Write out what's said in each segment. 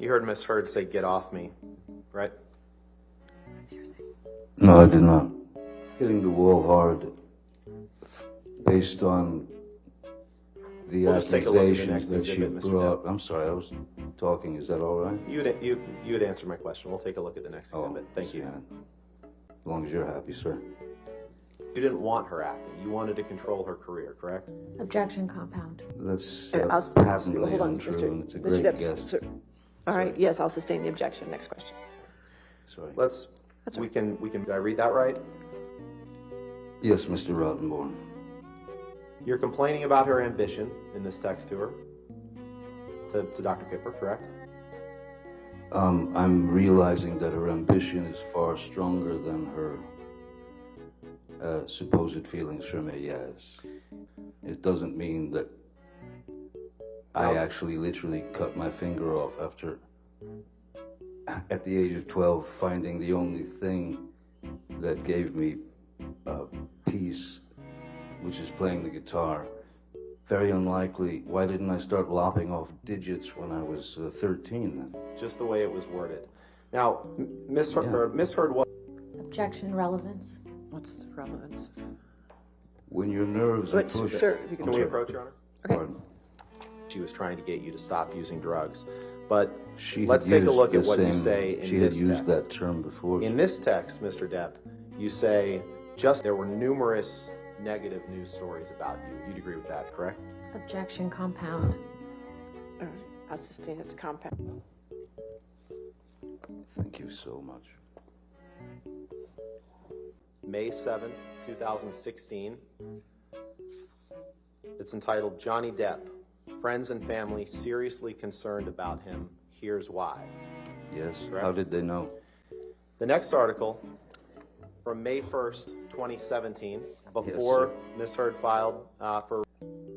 You heard Miss Heard say, "Get off me," right? No, I did not. Hitting the wall hard based on the accusations that she brought. I'm sorry, I was talking. Is that all right? You'd answer my question. We'll take a look at the next exhibit. Thank you. As long as you're happy, sir. You didn't want her acting. You wanted to control her career, correct? Objection, compound. That's patently untrue, and it's a great guess. All right, yes, I'll sustain the objection. Next question. Sorry. We can, did I read that right? Yes, Mr. Rottenborn. You're complaining about her ambition in this text to her, to Dr. Kipper, correct? I'm realizing that her ambition is far stronger than her supposed feelings for me, yes. It doesn't mean that I actually literally cut my finger off after, at the age of 12, finding the only thing that gave me peace, which is playing the guitar. Very unlikely. Why didn't I start lopping off digits when I was 13 then? Just the way it was worded. Now, Miss Heard what? Objection, relevance. What's the relevance? When your nerves are pushed... Sir, can we approach, Your Honor? Okay. Pardon? She was trying to get you to stop using drugs. But She let's had take a look at used what the you same- say in She had this used text. that term before. In this text, Mr. Depp, you say there were numerous negative news stories about you. You'd agree with that, correct? Objection, compound. All right, I'll sustain it to compound. Thank you so much. May 7th, 2016. It's entitled, Johnny Depp, Friends and Family Seriously Concerned About Him. Here's Why. Yes, Correct? how did they know? The next article, from May 1st, 2017, before Ms. Heard filed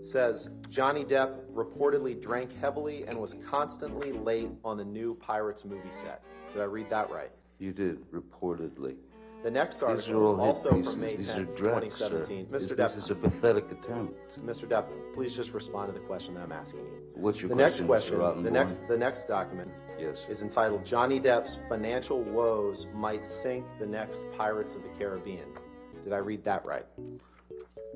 says, Johnny Depp reportedly drank heavily and was constantly late on the new Pirates movie set. Did I read that right? You did, reportedly. The next These are article, all hit also pieces. from May These 10th, are drags, 2017. sir. Mr. This Depp, is a pathetic attempt. Mr. Depp, please just respond to the question that I'm asking you. What's your The question, next question, Mr. Rottenborn? the next document Yes. is entitled, Johnny Depp's Financial Woes Might Sink the Next Pirates of the Caribbean. Did I read that right?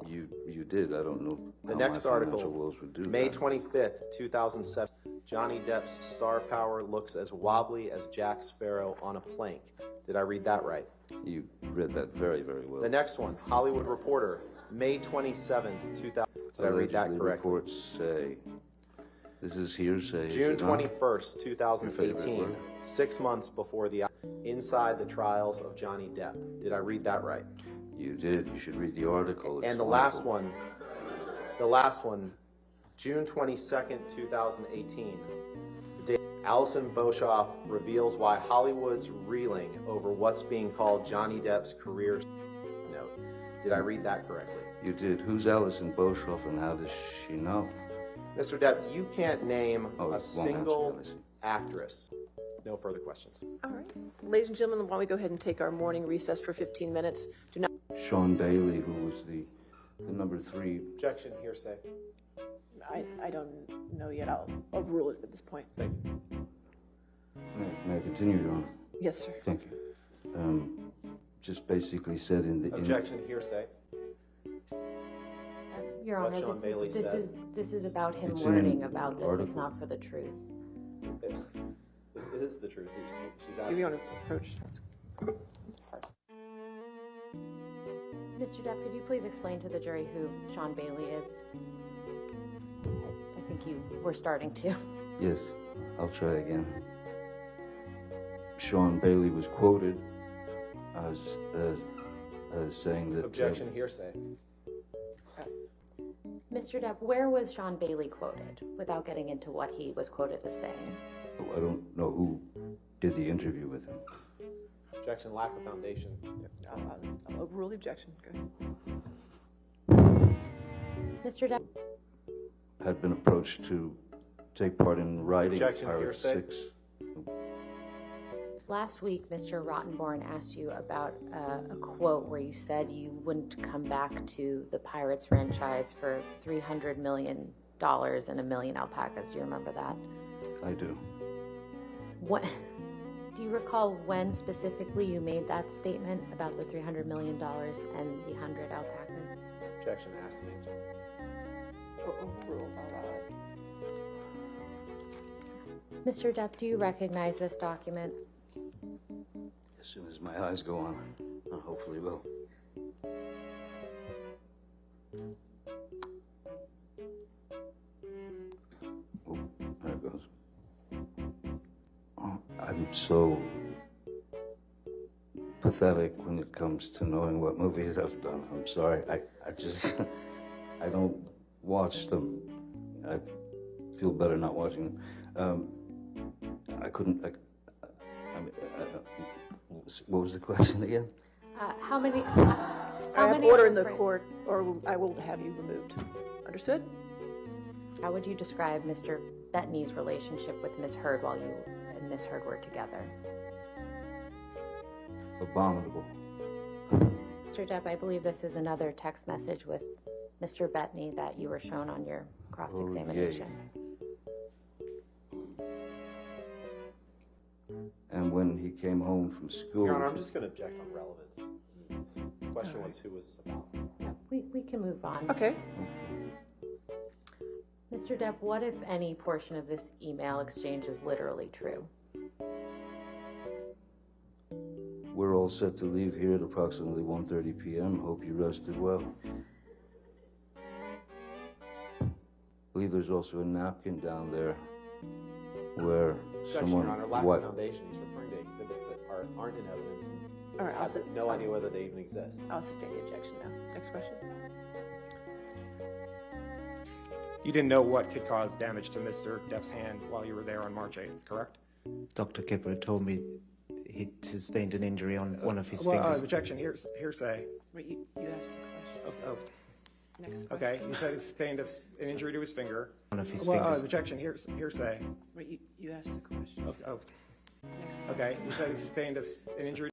You did. I don't know The how next my article, financial woes would do May that. 25th, 2007. Johnny Depp's star power looks as wobbly as Jack Sparrow on a plank. Did I read that right? You read that very, very well. The next one, Hollywood Reporter, May 27th, 2000. Did I read that Allegedly, correctly? reports say, this is hearsay. is June it not? 21st, Your 2018, favorite word. 6 months before the Inside the Trials of Johnny Depp. Did I read that right? You did. You should read the article. It's And the last one, June 22nd, 2018. The day Alison Boshoff reveals why Hollywood's reeling over what's being called Johnny Depp's career note. Did I read that correctly? You did. Who's Alison Boshoff and how does she know? Mr. Depp, you can't name Oh, it a won't single answer, I see. actress. No further questions. All right. Ladies and gentlemen, why don't we go ahead and take our morning recess for 15 minutes? Do not... Sean Bailey, who was the number 3. Objection, hearsay. I don't know yet. I'll overrule it at this point. Thank you. May I continue, Your Honor? Yes, sir. Thank you. Just basically said in the... Objection, hearsay. Your What Honor, Sean Bailey said. this is about him It's in learning the about this. article. It's not for the truth. It is the truth. She's If asking. you want to approach, that's Mr. Depp, could you please explain to the jury who Sean Bailey is? I think you were starting to. Yes, I'll try again. Sean Bailey was quoted as saying that... Objection, hearsay. Mr. Depp, where was Sean Bailey quoted, without getting into what he was quoted as saying? I don't know who did the interview with him. Objection, lack of foundation. I'll overrule the objection. Go ahead. Mr. Depp, Had been approached to take part in writing Objection, Pirates hearsay. 6. last week Mr. Rottenborn asked you about a quote where you said you wouldn't come back to the Pirates franchise for $300 million and 1 million alpacas. Do you remember that? I do. What, do you recall when specifically you made that statement about the $300 million and the 100 alpacas? Objection, asked and answered. Overruled, all right. Mr. Depp, do you recognize this document? As soon as my eyes go on, I hopefully will. Oh, there it goes. Oh, I'm so pathetic when it comes to knowing what movies I've done. I'm sorry. I just, I don't watch them. I feel better not watching them. I couldn't, what was the question again? How many? I have order in the court, or I will have you removed. Understood? How would you describe Mr. Bettany's relationship with Miss Heard while you and Miss Heard were together? Abominable. Mr. Depp, I believe this is another text message with Mr. Bettany that you were shown on your cross-examination. And when he came home from school... Your Honor, I'm just going to object on relevance. The question was, who was this about? We can move on. Okay. Mr. Depp, what if any portion of this email exchange is literally true? We're all set to leave here at approximately 1:30 p.m. Hope you rested well. I believe there's also a napkin down there where Objection, someone... Your Honor, lack of foundation. He's referring to exhibits that aren't in evidence. And All right, I have no idea whether they even exist. I'll sustain the objection now. Next question. You didn't know what could cause damage to Mr. Depp's hand while you were there on March 8th, correct? Dr. Kipper told me he sustained an injury on one of his fingers. Objection, hearsay. Wait, you asked the question. Oh, Next question. okay. You said he sustained an injury to his finger. One of his fingers. Objection, hearsay. Wait, you asked the question. Oh, Next question. okay. You said he sustained an injury.